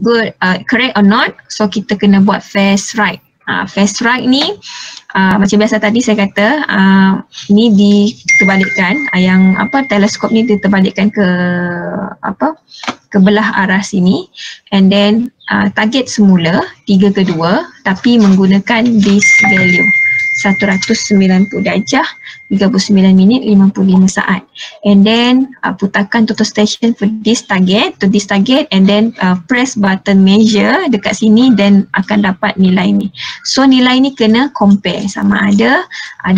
good, correct or not. So kita kena buat phase right. Phase right ni macam biasa tadi saya kata ni diterbalikkan, yang teleskop ni diterbalikkan ke ke belah arah sini, and then target semula 3 ke 2 tapi menggunakan this value 190 darjah 39 minit 55 saat, and then putarkan total station for this target to this target, and then press button measure dekat sini, dan akan dapat nilai ni. So nilai ni kena compare sama ada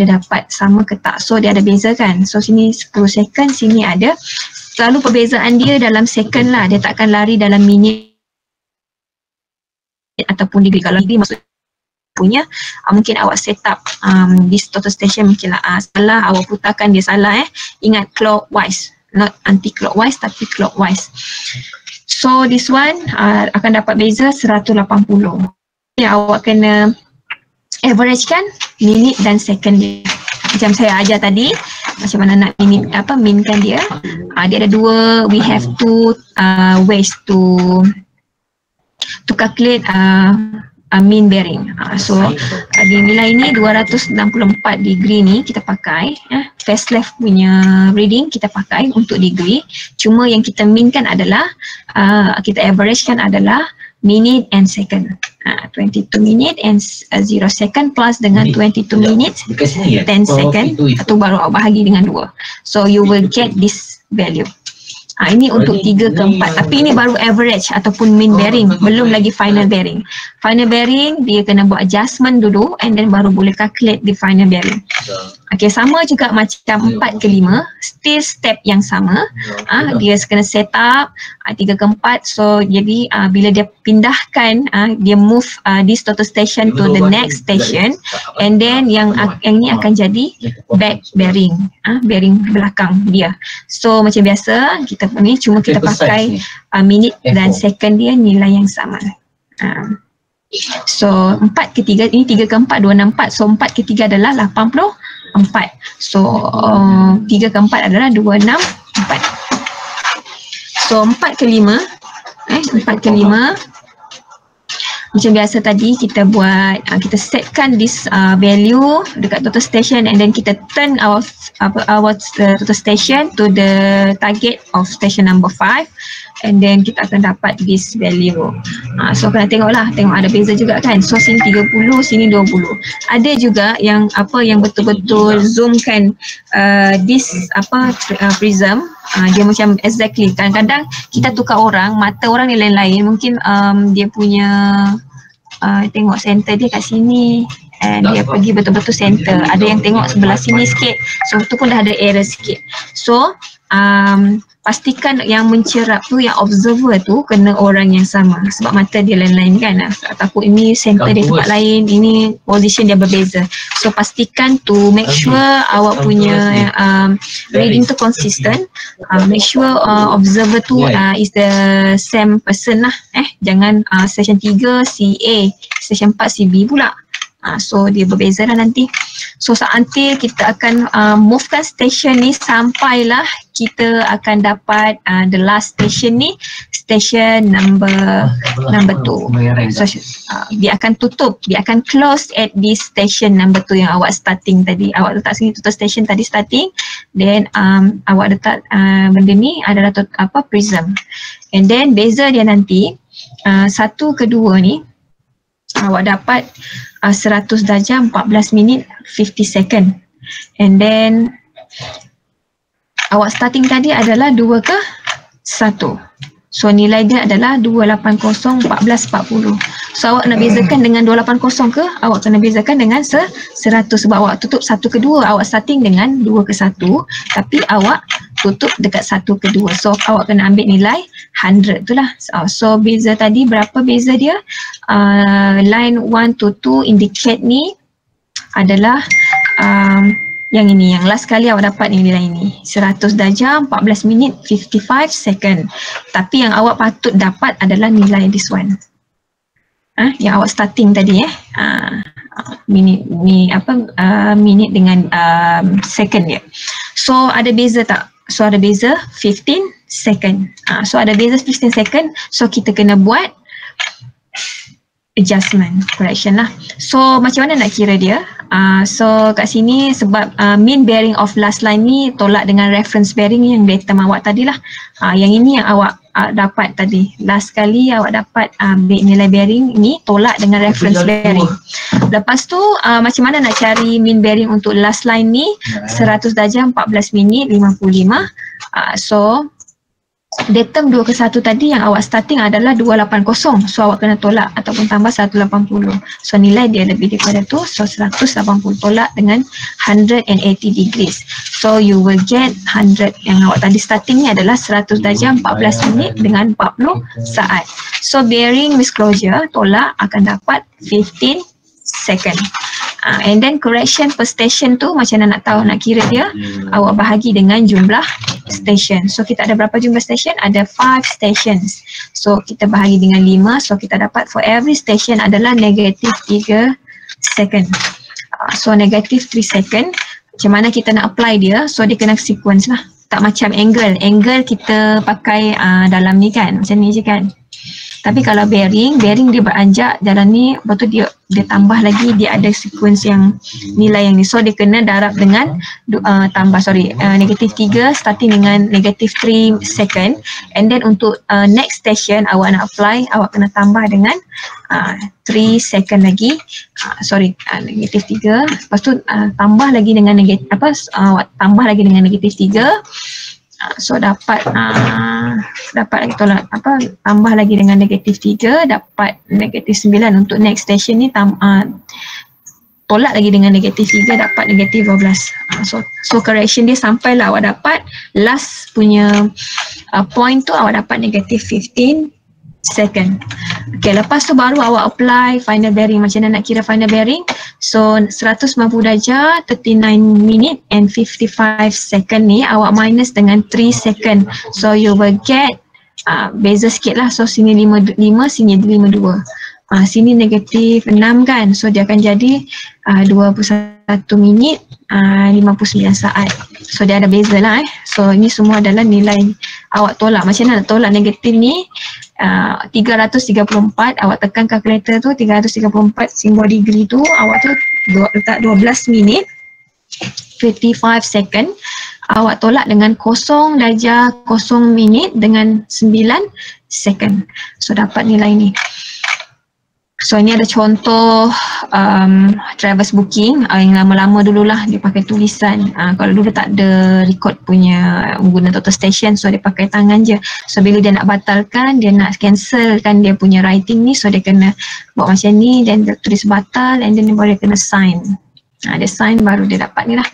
dapat sama ke tak. So dia ada beza kan, so sini 10 second, sini ada, selalu perbezaan dia dalam second lah, dia takkan lari dalam minit ataupun degree. Kalau degree maksud punya mungkin awak set up this total station mungkin lah salah, awak putarkan dia salah ingat clockwise, not anti clockwise tapi clockwise. So this one akan dapat beza 180. Awak kena average kan minit dan second dia, macam saya ajar tadi macam mana nak minkan dia. Dia ada dua, we have two ways to calculate mean bearing. So di nilai ni 264 degree ni kita pakai, phase left punya reading kita pakai untuk degree. Cuma yang kita mean kan adalah kita average kan adalah minute and second. 22 minute and 0 second plus dengan 22 minutes 10 second, atau baru awak bahagi dengan 2. So you will get this value. Ini untuk 3 ke 4, tapi ini baru average ataupun mean bearing, belum lagi final bearing. Final bearing dia kena buat adjustment dulu, and then baru boleh calculate the final bearing. Okay, sama juga macam 4 ke 5, still step yang sama. Dia kena set up 3 ke 4, so jadi bila dia pindahkan, dia move this total station to the next station, and then yang ni akan jadi back bearing, bearing belakang dia. So macam biasa kita ni cuma kita pakai minit dan second dia nilai yang sama. So 4 ke 3, ini 3 ke 4, 264. So 4 ke 3 adalah 84. So 3 ke 4 adalah 264. So 4 ke 5, 4 ke 5 macam biasa tadi kita buat, kita setkan this value dekat total station, and then kita turn our total station to the target of station number 5, and then kita akan dapat this value. So kena tengok ada beza juga kan. So sini 30, sini 20. Ada juga yang yang betul-betul zoomkan this prism. Dia macam exactly, kadang-kadang kita tukar orang, mata orang ni lain-lain, mungkin dia punya tengok center dia kat sini, and dia pergi betul-betul center. Ada yang tengok sebelah sini sikit, so itu pun dah ada error sikit. So pastikan yang mencerap tu, yang observer tu kena orang yang sama, sebab mata dia lain-lain kan. Takut ini center dia tempat lain, ini position dia berbeza. So pastikan to make sure awak punya reading tu consistent. Make sure observer tu is the same person lah. Jangan session 3 si A, session 4 si B pula. So dia berbeza lah nanti. So until kita akan movekan station ni sampailah kita akan dapat the last station ni, station number 2. So dia akan tutup, dia akan close at this station number 2 yang awak starting tadi. Awak letak sini total station tadi starting, then awak letak benda ni adalah prism. And then beza dia nanti 1 ke 2 ni awak dapat 100 darjah 14 minit 50 second, and then awak starting tadi adalah 2 ke 1. So nilai dia adalah 280 1440. So awak nak bezakan dengan 280 ke, awak kena bezakan dengan 100, sebab awak tutup 1 ke 2, awak starting dengan 2 ke 1 tapi awak tutup dekat 1 ke 2. So awak kena ambil nilai 100 tu lah. So beza tadi berapa beza dia? Line 1 to 2 indicate ni adalah yang ini, yang last kali awak dapat ni nilai ni 100 darjah 14 minit 55 second. Tapi yang awak patut dapat adalah nilai this one, yang awak starting tadi minit ni minit dengan second dia. So ada beza tak? So ada beza 15 second. So ada beza 15 second. So kita kena buat adjustment, correction lah. So macam mana nak kira dia? So kat sini sebab mean bearing of last line ni tolak dengan reference bearing yang datum awak tadi lah. Yang ini yang awak dapat tadi. Last kali awak dapat nilai bearing ni tolak dengan reference bearing. Lepas tu macam mana nak cari mean bearing untuk last line ni? 100 darjah 14 minit 55. So datum 2 ke 1 tadi yang awak starting adalah 280. So awak kena tolak ataupun tambah 180. So nilai dia lebih daripada tu. So 180 tolak dengan 180 degrees. So you will get 100. Yang awak tadi starting ni adalah 100 darjah 14 minit dengan 40 saat. So bearing with closure tolak akan dapat 15 second. And then correction per station tu macam mana nak tahu, nak kira dia, awak bahagi dengan jumlah station. So kita ada berapa jumlah station? Ada 5 stations. So kita bahagi dengan 5. So kita dapat for every station adalah negative 3 second. So negative 3 second. Macam mana kita nak apply dia? So dia kena sequence lah. Tak macam angle. Angle kita pakai dalam ni kan, macam ni je kan. Tapi kalau bearing dia beranjak jalan ni, lepas tu dia tambah lagi, dia ada sequence yang nilai yang ni. So dia kena darab dengan negative 3 starting dengan negative 3 second. And then untuk next station awak nak apply, awak kena tambah dengan 3 second lagi. Negative 3. Lepas tu tambah lagi dengan awak tambah lagi dengan negative 3. So dapat lagi tolak tambah lagi dengan negatif 3, dapat negatif 9 untuk next station ni, tolak lagi dengan negatif 3 dapat negatif 12. So correction dia sampailah awak dapat last punya point tu awak dapat negatif 15 second. Okay, lepas tu baru awak apply final bearing. Macam mana nak kira final bearing? So 190 darjah 39 minit and 55 second ni awak minus dengan 3 second. So you will get beza sikit lah. So sini 5, sini 52. Sini negatif 6 kan. So dia akan jadi 21 minit 59 saat. So dia ada beza lah So ini semua adalah nilai awak tolak. Macam mana nak tolak negatif ni? 334, awak tekan kalkulator tu 334 simbol degree tu, awak tu letak 12 minit 55 second, awak tolak dengan 0 darjah 0 minit dengan 9 second. So dapat nilai ni. So ini ada contoh Traverse booking yang lama-lama dululah dia pakai tulisan. Kalau dulu tak ada record punya guna total station, so dia pakai tangan je. So bila dia nak batalkan, dia nak cancelkan dia punya writing ni, so dia kena buat macam ni, dan dia tulis batal, and then baru dia kena sign. Dia sign baru dia dapat ni lah.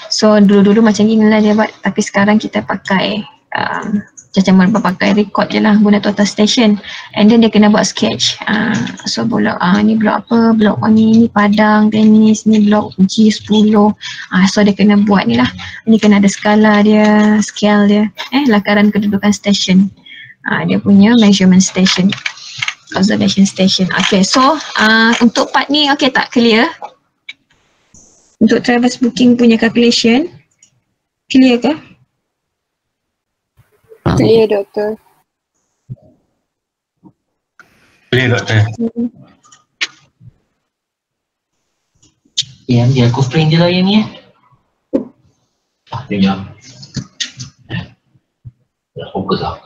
So dulu-dulu macam ni lah dia buat, tapi sekarang kita pakai macam mana pakai record je lah guna total station, and then dia kena buat sketch. So blok ni blok apa, blok ni padang tenis, ni blok G10. So dia kena buat ni lah, ni kena ada skala dia, scale dia, lakaran kedudukan station, dia punya measurement station, observation station. Okay, so untuk part ni okay tak clear? Untuk Traverse booking punya calculation clear ke? Clear, doktor. Clear, doktor. Yang dia aku print je lah yang ni. Dia jam. Dah fokus lah.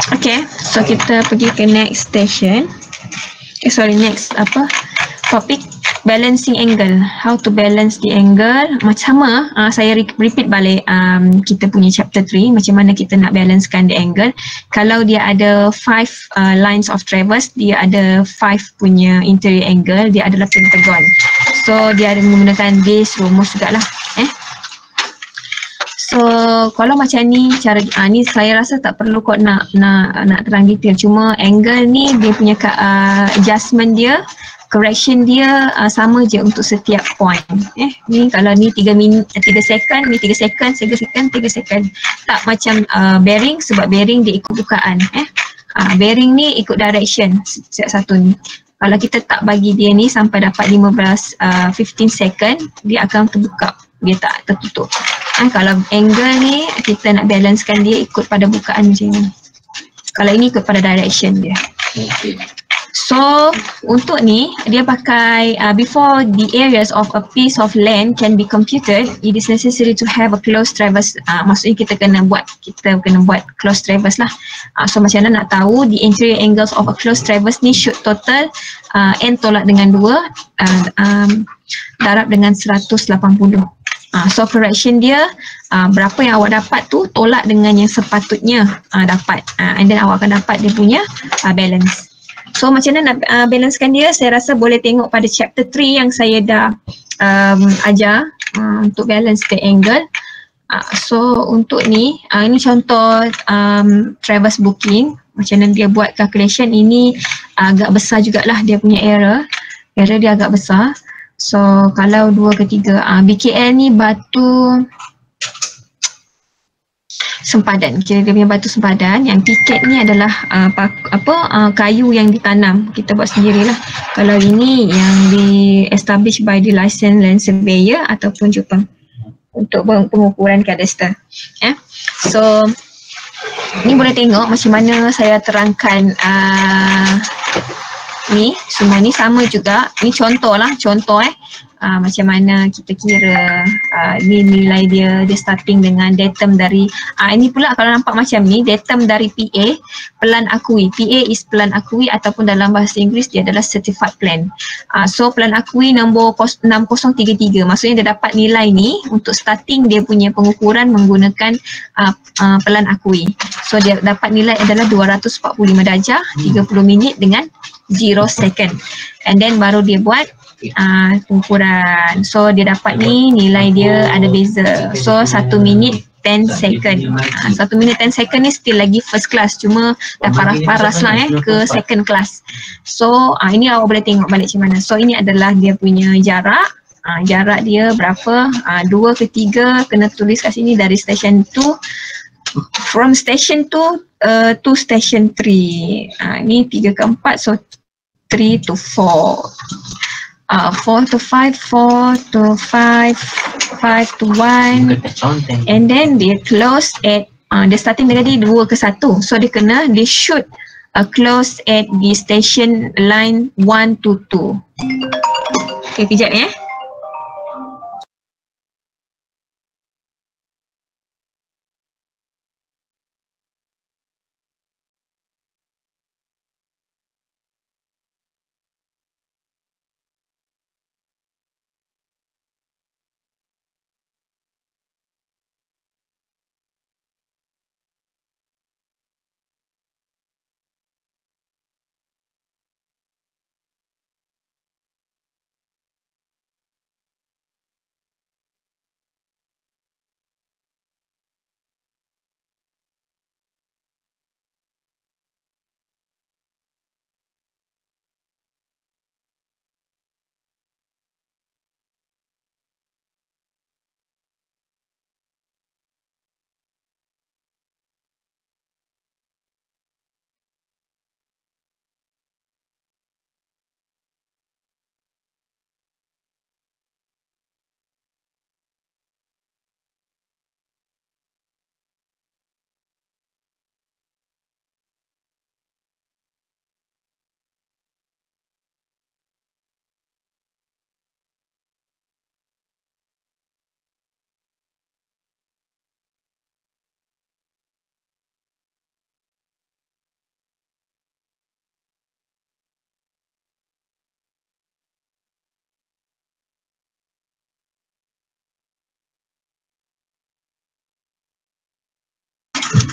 Okay, so kita pergi ke next station. Next topic, balancing angle. How to balance the angle. Macam sama, saya repeat balik kita punya chapter 3, macam mana kita nak balancekan the angle. Kalau dia ada 5 lines of traverse, dia ada 5 punya interior angle, dia adalah pentagon. So dia ada menggunakan base rumus jugalah. So kalau macam ni cara ni saya rasa tak perlu kot nak terang detail, cuma angle ni dia punya adjustment dia, correction dia sama je untuk setiap point. Ni kalau ni 3 second, ni 3 second, 3 second, 3 second. Tak macam bearing, sebab bearing dia ikut bukaan. Bearing ni ikut direction setiap satu ni. Kalau kita tak bagi dia ni sampai dapat 15 second, dia akan terbuka, dia tak tertutup. Kalau angle ni kita nak balancekan dia ikut pada bukaan macam ni. Kalau ini ikut pada direction dia. So untuk ni dia pakai before the areas of a piece of land can be computed, it is necessary to have a closed traverse. Maksudnya kita kena buat closed traverse lah. So macam mana nak tahu the interior angles of a closed traverse ni should total n tolak dengan 2 darab dengan 180. So correction dia berapa yang awak dapat tu tolak dengan yang sepatutnya dapat, and then awak akan dapat dia punya balance. So macam mana nak balancekan dia, saya rasa boleh tengok pada chapter 3 yang saya dah ajar untuk balance the angle. So untuk ni, ini contoh traverse booking, macam mana dia buat calculation. Ini agak besar jugalah dia punya error dia agak besar. So kalau 2 ke 3, BKL ni batu sempadan, kira dia punya batu sempadan. Yang tiket ni adalah kayu yang ditanam, kita buat sendirilah. Kalau ini yang di establish by the licensed land surveyor ataupun Jepang untuk pengukuran kadastar. So ni boleh tengok macam mana saya terangkan ni, semua ni sama juga. Ni contoh macam mana kita kira ni nilai dia starting dengan datum dari ini pula kalau nampak macam ni, datum dari PA, pelan akui. PA is pelan akui ataupun dalam bahasa Inggeris dia adalah certified plan. So pelan akui nombor 6033, maksudnya dia dapat nilai ni untuk starting dia punya pengukuran menggunakan pelan akui. So dia dapat nilai adalah 245 darjah 30 minit dengan 0 second, and then baru dia buat pengukuran. So dia dapat ni nilai dia ada beza. So 1 minit 10 second. 1 minit 10 second ni still lagi first class, cuma dah paras-paras lah ke second class. So ini awak boleh tengok balik macam mana. So ini adalah dia punya jarak. Jarak dia berapa, 2 ke 3, kena tulis kat sini dari station 2, from station 2 to station 3. Ni 3 ke 4, so 3 to 4. 4 to 5, 4 to 5, 5 to 1, and then dia close at dia starting tadi 2 ke 1, so dia should close at the station line 1 to 2. Okay, kejap ya.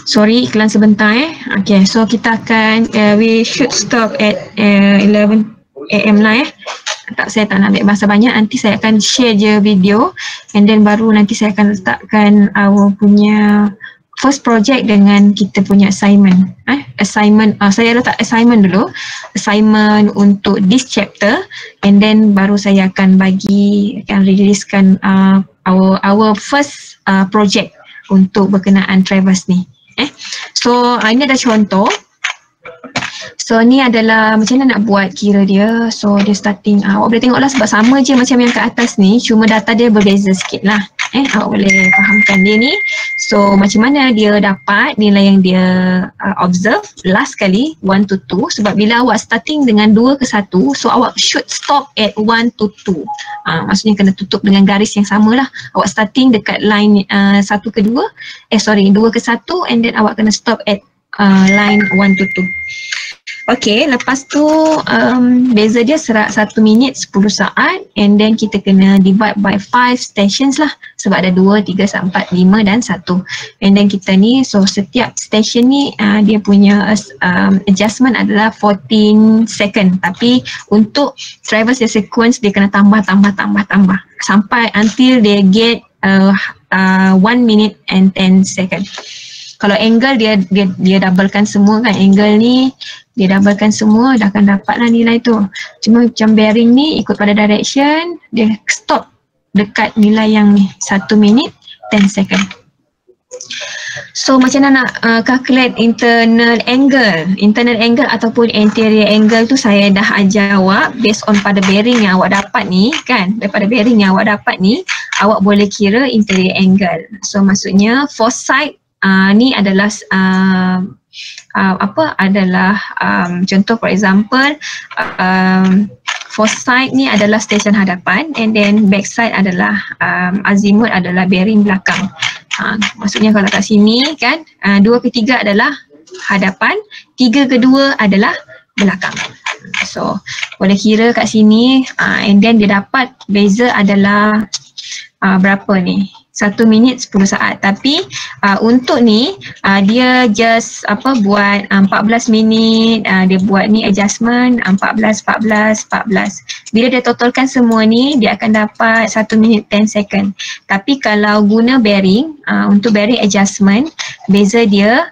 Sorry, iklan sebentar Okay, so kita akan we should stop at 11 AM lah saya tak nak ambil masa banyak, nanti saya akan share je video, and then baru nanti saya akan letakkan our punya first project dengan kita punya assignment. Assignment, saya letak assignment dulu, assignment untuk this chapter, and then baru saya akan releasekan our first project untuk berkenaan traverse ni. So ini ada contoh. So ni adalah macam mana nak buat kira dia. So dia starting, awak boleh tengok lah sebab sama je macam yang ke atas ni, cuma data dia berbeza sikit lah. Awak boleh fahamkan dia ni. So macam mana dia dapat nilai yang dia observe last kali 1 to 2, sebab bila awak starting dengan 2 ke 1, so awak should stop at 1 to 2. Maksudnya kena tutup dengan garis yang sama lah. Awak starting dekat line 1 ke 2, 2 ke 1, and then awak kena stop at line 1 to 2. Okay, lepas tu beza dia 1 minit 10 saat, and then kita kena divide by 5 stations lah, sebab ada 2, 3, 4, 5 dan 1. And then kita ni, so setiap station ni dia punya adjustment adalah 14 second, tapi untuk traverse the sequence dia kena tambah sampai until they get 1 minute and 10 second. Kalau angle dia doublekan semua kan, angle ni dia doublekan semua, dah akan dapat lah nilai tu. Cuma macam bearing ni ikut pada direction, dia stop dekat nilai yang ni 1 minit 10 second. So macam mana nak calculate internal angle ataupun anterior angle tu saya dah ajar awak based on pada bearing yang awak dapat ni kan. Daripada bearing yang awak dapat ni, awak boleh kira interior angle. So maksudnya foresight ni adalah contoh for example foresight ni adalah stesen hadapan, and then backside adalah azimuth adalah bearing belakang. Maksudnya kalau kat sini kan 2 ke 3 adalah hadapan, 3 ke 2 adalah belakang. So boleh kira kat sini, and then dia dapat beza adalah berapa ni, 1 minit 10 saat. Tapi untuk ni dia just buat 14 minit, dia buat ni adjustment 14. Bila dia totalkan semua ni, dia akan dapat 1 minit 10 second. Tapi kalau guna bearing, untuk bearing adjustment, beza dia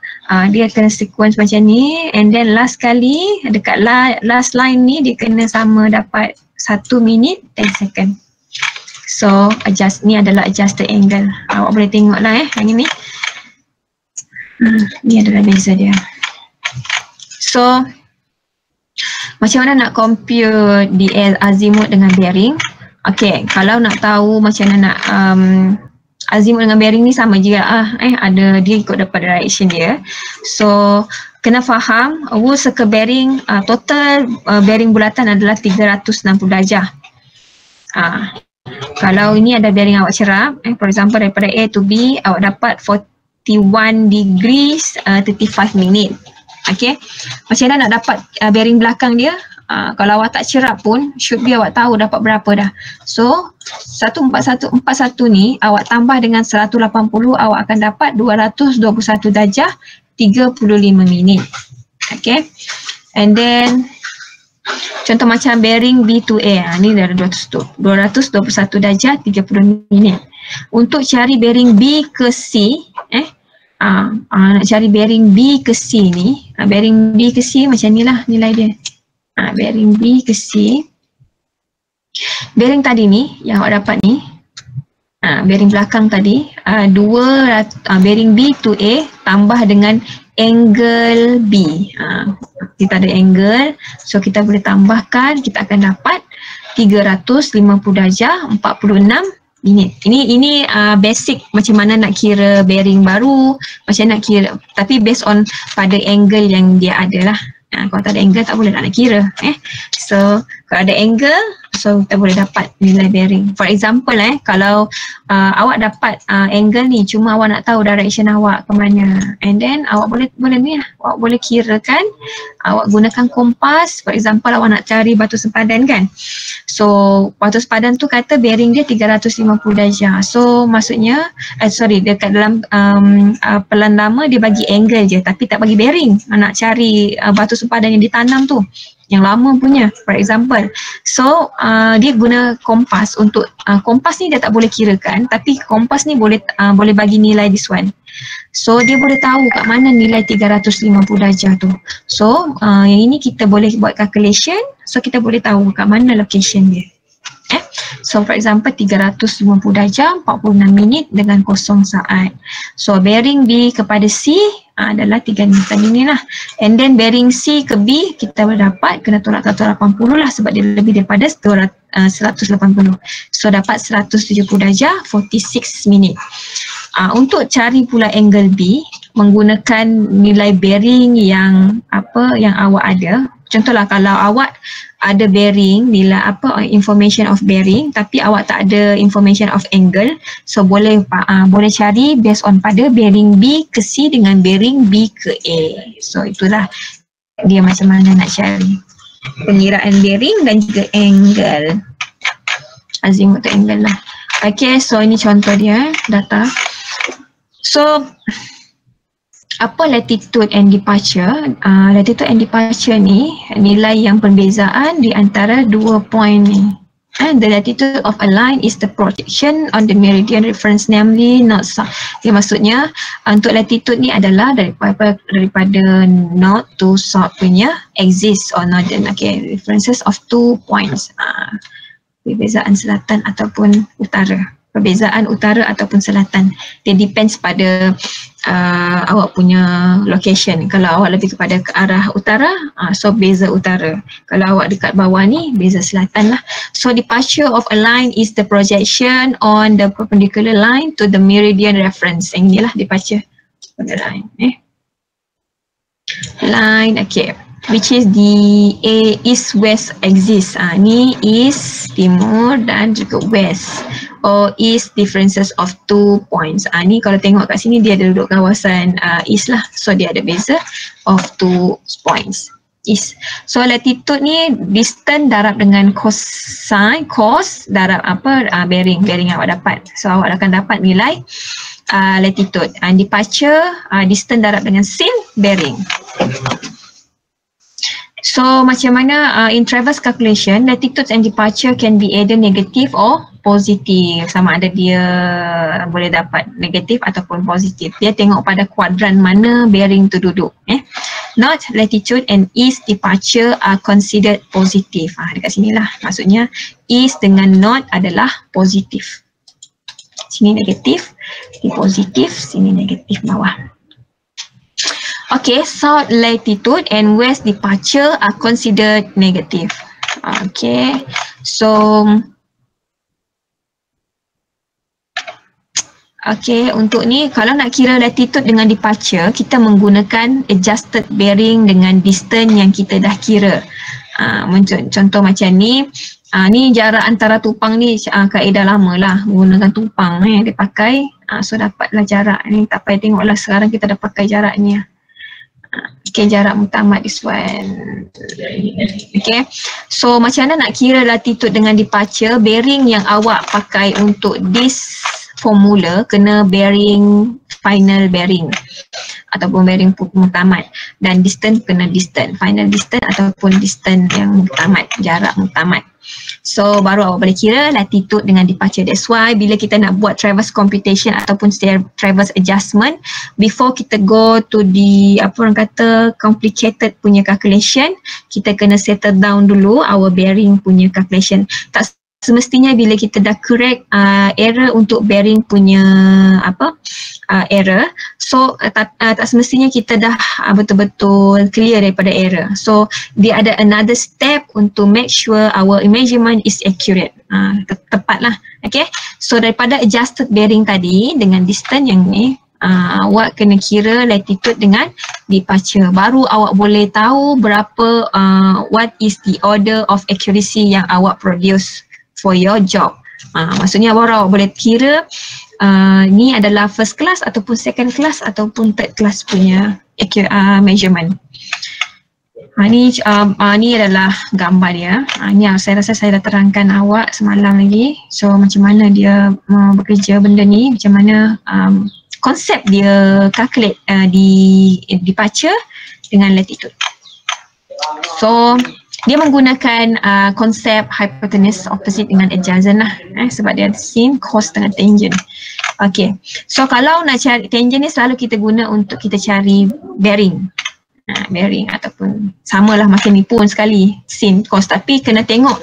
dia kena sequence macam ni, and then last kali dekat last line ni dia kena sama dapat 1 minit 10 second. So ni adalah adjusted angle. Awak boleh tengok lah yang ini. Ni adalah beza dia. So macam mana nak compute di azimuth dengan bearing? Okay, kalau nak tahu macam mana nak azimuth dengan bearing ni sama juga ada dia ikut daripada direction dia. So kena faham wool circle bearing, total bearing bulatan adalah 360 darjah. Kalau ini ada bearing awak cerap, for example daripada A to B, awak dapat 41 degrees 35 minit. Okay, macam mana nak dapat bearing belakang dia? Kalau awak tak cerap pun, should be awak tahu dapat berapa dah. So 141 ni awak tambah dengan 180, awak akan dapat 221 darjah 35 minit. Okay, and then contoh macam bearing B to A, ni dah 221 darjah 30 minit. Untuk cari bearing B ke C, nak cari bearing B ke C ni, bearing B ke C macam ni lah nilai dia. Bearing B ke C, bearing tadi ni yang awak dapat ni, bearing belakang tadi, bearing B to A tambah dengan angle B. Kita ada angle, so kita boleh tambahkan, kita akan dapat 350 darjah 46 minit. Ini basic macam mana nak kira bearing baru, macam nak kira, tapi based on pada angle yang dia ada lah. Kalau tak ada angle tak boleh nak kira. So kalau ada angle, so kita boleh dapat nilai bearing. For example kalau awak dapat angle ni, cuma awak nak tahu direction awak ke mana, and then awak boleh ni lah, awak boleh kirakan, awak gunakan kompas. For example awak nak cari batu sempadan kan, so batu sempadan tu kata bearing dia 350 darjah. So maksudnya dekat dalam pelan lama dia bagi angle je tapi tak bagi bearing. Nak cari batu sempadan yang ditanam tu, yang lama punya for example. So dia guna kompas untuk kompas ni dia tak boleh kirakan, tapi kompas ni boleh bagi nilai this one. So dia boleh tahu kat mana nilai 350 darjah tu. So yang ini kita boleh buat calculation, so kita boleh tahu kat mana location dia. So So for example 350 darjah 46 minit dengan 0 saat. So bearing B kepada C adalah 3 Newton ini lah. And then bearing C ke B kita dapat kena tolak 180 lah sebab dia lebih daripada 180. So dapat 170 darjah 46 minit. Untuk cari pula angle B menggunakan nilai bearing yang awak ada. Contohlah kalau awak ada bearing, nilai information of bearing tapi awak tak ada information of angle, so boleh cari based on pada bearing B ke C dengan bearing B ke A. So itulah dia macam mana nak cari pengiraan bearing dan juga angle, azimut angle lah. Okay, so ini contoh dia data. So apa latitude and departure? Latitude and departure ni nilai yang perbezaan di antara dua point ni. And the latitude of a line is the projection on the meridian reference, namely north south. Dia maksudnya untuk latitude ni adalah daripada north to south punya axis or northern. Okay, references of 2 points. Perbezaan selatan ataupun utara. Perbezaan utara ataupun selatan. Dia depends pada awak punya location. Kalau awak lebih kepada ke arah utara, so beza utara. Kalau awak dekat bawah ni, beza selatan lah. So departure of a line is the projection on the perpendicular line to the meridian reference. Yang inilah departure on the line. Line, okay. Which is the east-west axis. Ni east, timur dan juga west. Or east differences of 2 points. Ni kalau tengok kat sini dia ada duduk kawasan east lah. So dia ada beza of 2 points. East. So latitude ni distance darab dengan cosine, cos darab bearing yang awak dapat. So awak akan dapat nilai latitude. And departure distance darab dengan sin bearing. So macam mana in traverse calculation, latitude and departure can be either negative or positive. Sama ada dia boleh dapat negatif ataupun positif. Dia tengok pada kuadran mana bearing tu duduk. North latitude and east departure are considered positive. Dekat sini lah. Maksudnya east dengan north adalah positif. Sini negatif, sini positif, sini negatif bawah. Okay, south latitude and west departure are considered negative. Okay, so untuk ni kalau nak kira latitude dengan departure, kita menggunakan adjusted bearing dengan distance yang kita dah kira. Contoh macam ni, ni jarak antara tupang ni kaedah lama lah, menggunakan tupang yang dia pakai. So dapatlah jarak ni, tak payah tengoklah sekarang kita dah pakai jarak ni. Okay, jarak mutamat this one. Okay, so macam mana nak kira latitude dengan departure? Bearing yang awak pakai untuk this formula kena bearing final bearing ataupun bearing mutamat, dan distance kena distance, final distance ataupun distance yang mutamat, jarak mutamat. So baru awak boleh kira latitude dengan departure. That's why bila kita nak buat traverse computation ataupun traverse adjustment, before kita go to the complicated punya calculation, kita kena settle down dulu our bearing punya calculation. Tak semestinya bila kita dah correct error untuk bearing punya error, so tak semestinya kita dah betul-betul clear daripada error. So dia ada another step untuk make sure our measurement is accurate, tepat lah. Okay, so daripada adjusted bearing tadi dengan distance yang ni, awak kena kira latitude dengan departure, baru awak boleh tahu berapa what is the order of accuracy yang awak produce for your job. Maksudnya baru awak boleh kira ni adalah first class ataupun second class ataupun third class punya measurement. Ni adalah gambar dia. Ni saya rasa saya dah terangkan awak semalam lagi. So macam mana dia bekerja benda ni, macam mana konsep dia calculate di departure dengan latitude. So dia menggunakan konsep hypotenuse opposite dengan adjacent lah, sebab dia ada sin, cos dengan tangent. Okay, so kalau nak cari tangent ni selalu kita guna untuk kita cari bearing. bearing ataupun samalah macam ni pun sekali sin cos, tapi kena tengok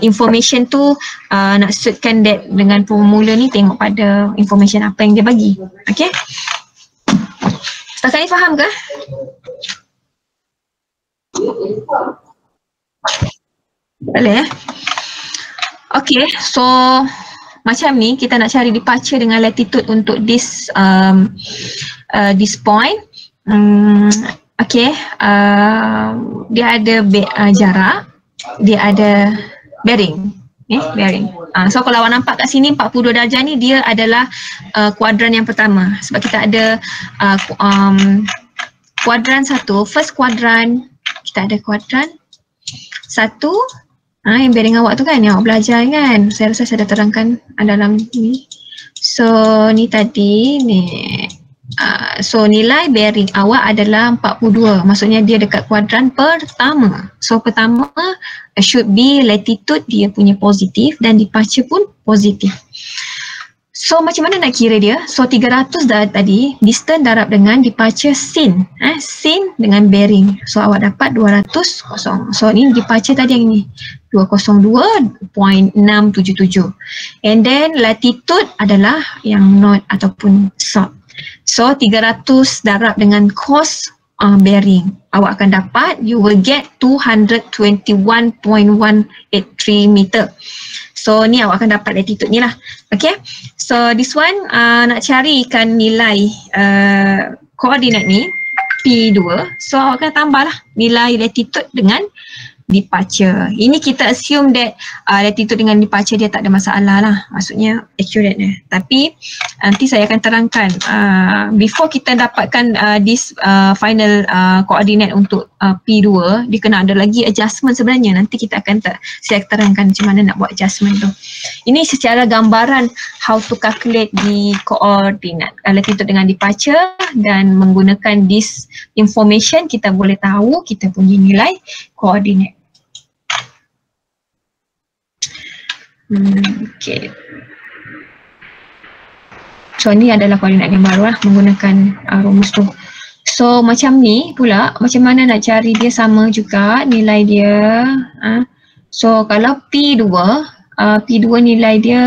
information tu nak suitkan that dengan formula ni, tengok pada information apa yang dia bagi. Okay, setakat ni faham ke? Boleh Okay, so macam ni kita nak cari departure dengan latitude untuk this point. Okay, dia ada jarak, dia ada bearing, bearing. So kalau awak nampak kat sini 42 darjah ni dia adalah kuadran yang pertama, sebab kita ada kuadran satu, first kuadran, kita ada kuadran satu. Yang bearing awak tu kan, yang awak belajar kan, saya rasa saya dah terangkan dalam ni. So ni tadi ni. So nilai bearing awak adalah 42, maksudnya dia dekat kuadran pertama. So pertama should be latitude dia punya positif dan departure pun positif. So macam mana nak kira dia? So 300 dah tadi, distance darab dengan departure sin. Sin dengan bearing. So awak dapat 200 kosong. So ni departure tadi yang ni 202.677. And then latitude adalah yang north ataupun south. So 300 darab dengan cos bearing, awak akan dapat, you will get 221.183 meter. So ni awak akan dapat latitude ni lah. Okay, so this one nak carikan nilai koordinat ni P2. So awak akan tambah lah nilai latitude dengan departure. Ini kita assume that latitude dengan departure dia tak ada masalah lah, maksudnya accurate dia. Tapi nanti saya akan terangkan before kita dapatkan this final koordinat untuk P2, dia kena ada lagi adjustment sebenarnya. Nanti kita akan saya terangkan macam mana nak buat adjustment tu. Ini secara gambaran how to calculate the koordinat latitude dengan departure, dan menggunakan this information kita boleh tahu kita punya nilai koordinat. Okay. So ni adalah koordinat yang baru lah menggunakan rumus tu. So macam ni pula, macam mana nak cari dia sama juga nilai dia. So kalau P2 nilai dia,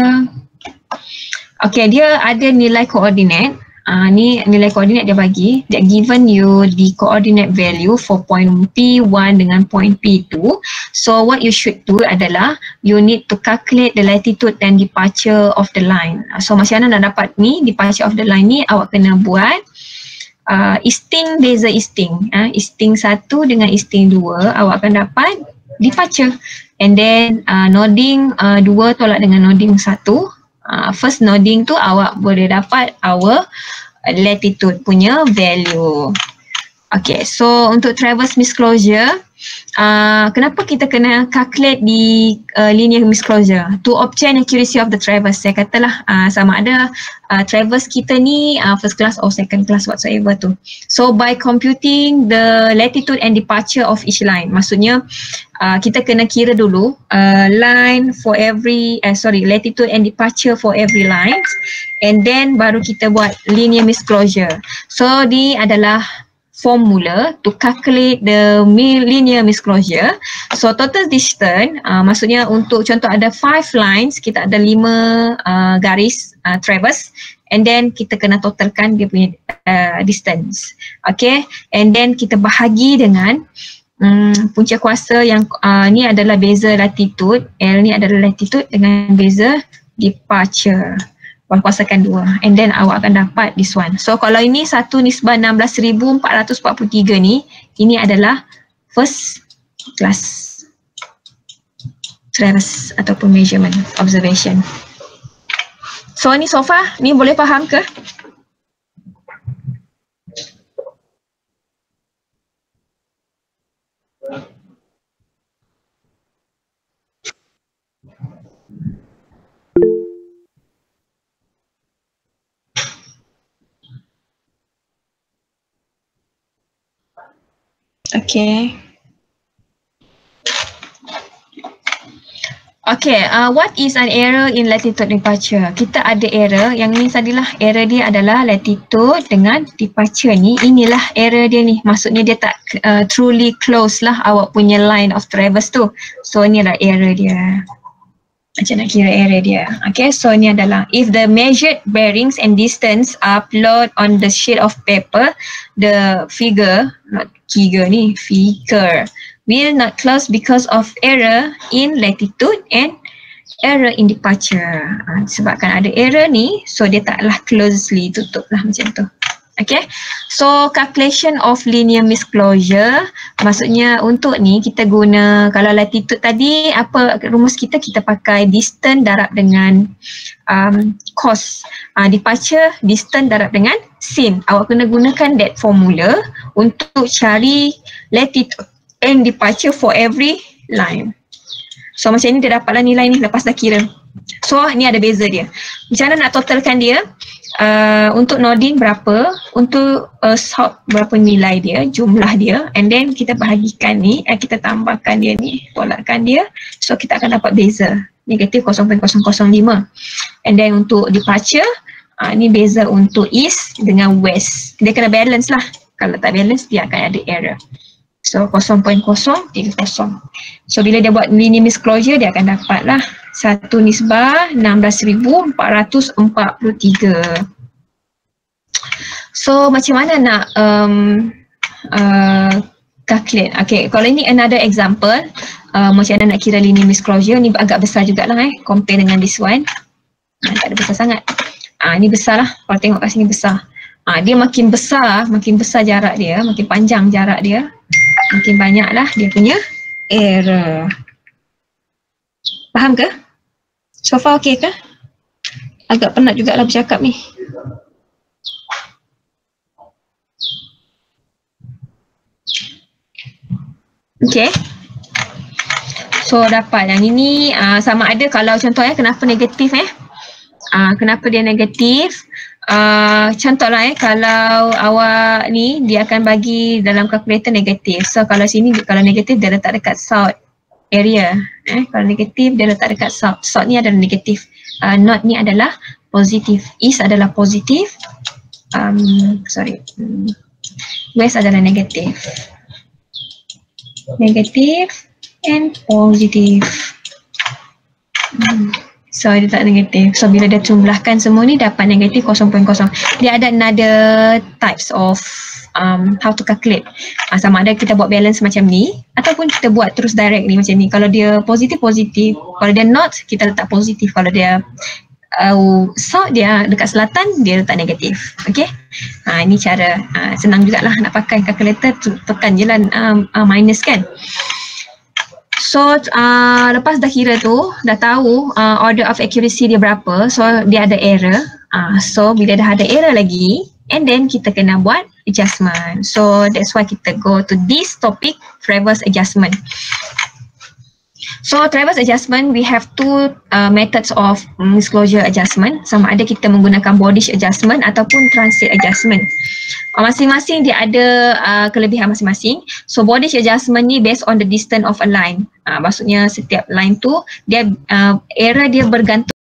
okay, dia ada nilai koordinat. Ni nilai koordinat dia bagi, dia given you the coordinate value for point P1 dengan point P2. So what you should do adalah you need to calculate the latitude and departure of the line. So macam mana nak dapat ni departure of the line ni, awak kena buat Isting beza Isting. Isting 1 dengan Isting 2, awak akan dapat departure. And then noding 2 tolak dengan noding 1. First noding tu awak boleh dapat our latitude punya value. Okay, so untuk traverse misclosure, kenapa kita kena calculate di linear misclosure? To obtain accuracy of the traverse. Saya katalah sama ada traverse kita ni first class or second class whatsoever tu. So by computing the latitude and departure of each line, maksudnya kita kena kira dulu line for every, latitude and departure for every lines, and then baru kita buat linear misclosure. So ni adalah formula to calculate the linear misclosure. So total distance, maksudnya untuk contoh ada 5 lines, kita ada 5 garis traverse, and then kita kena totalkan dia punya distance. Okay, and then kita bahagi dengan punca kuasa yang ni adalah beza latitude, L ni adalah latitude dengan beza departure. Kuasakan 2, and then awak akan dapat this one. So kalau ini 1:16,443 ni, ini adalah first class traverse ataupun measurement observation. So ni so far, ni boleh faham ke? Okay. Okay, what is an error in latitude departure? Kita ada error, yang ni tadilah error dia adalah latitude dengan departure ni. Inilah error dia ni, maksudnya dia tak truly close lah awak punya line of traverse tu. So inilah error dia. Macam nak kira error dia. Okay, so ni adalah if the measured bearings and distance are plotted on the sheet of paper, the figure, not figure ni, figure will not close because of error in latitude and error in departure. Sebabkan ada error ni, so dia taklah closely tutup lah macam tu. Okay, so calculation of linear misclosure, maksudnya untuk ni kita guna, kalau latitude tadi apa rumus kita, kita pakai distance darab dengan cos. Departure distance darab dengan sin. Awak kena gunakan that formula untuk cari latitude and departure for every line. So macam ni dia dapatlah nilai ni lepas dah kira. So ni ada beza dia. Macam mana nak totalkan dia? Untuk northing berapa, untuk south berapa nilai dia, jumlah dia, and then kita bahagikan ni, kita tambahkan dia ni, tolakkan dia, so kita akan dapat beza negatif 0.005. And then untuk departure, ni beza untuk east dengan west. Dia kena balance lah, kalau tak balance dia akan ada error. So 0.030. So bila dia buat linear misclosure, dia akan dapat lah 1 nisbah 16,443. So macam mana nak calculate? Okay, kalau ini another example, macam mana nak kira linear misclosure. Ni agak besar jugalah compare dengan this one. Tak ada besar sangat. Ni besar lah, kalau tengok kat sini besar. Dia makin besar jarak dia, makin panjang jarak dia, makin banyaklah dia punya error. Faham ke? So far okay ke? Agak penat jugalah bercakap ni. Okay. So dapat yang ini sama ada kalau contoh kenapa negatif kenapa dia negatif? Contohlah kalau awak ni dia akan bagi dalam kalkulator negatif. So kalau sini kalau negatif dia letak dekat south area. Kalau negatif dia letak dekat south. South ni adalah negatif. North ni adalah positif. East adalah positif. West adalah negatif. Negatif and positif. So dia tak negatif. So bila dia jumlahkan semua ni dapat negatif 0.0. Dia ada another types of how to calculate. Sama ada kita buat balance macam ni ataupun kita buat terus direct ni macam ni. Kalau dia positif, kalau dia not, kita letak positif. Kalau dia south, dia dekat selatan, dia letak negatif. Okay, ini cara senang jugalah nak pakai calculator, tekan je lah minus kan. So lepas dah kira tu, dah tahu order of accuracy dia berapa, so dia ada error. So bila dah ada error lagi, and then kita kena buat adjustment. So that's why kita go to this topic, traverse adjustment. So traverse adjustment, we have two methods of misclosure adjustment. Sama ada kita menggunakan bodish adjustment ataupun transit adjustment. Masing-masing dia ada kelebihan masing-masing. So bodish adjustment ni based on the distance of a line. Maksudnya setiap line tu dia error dia bergantung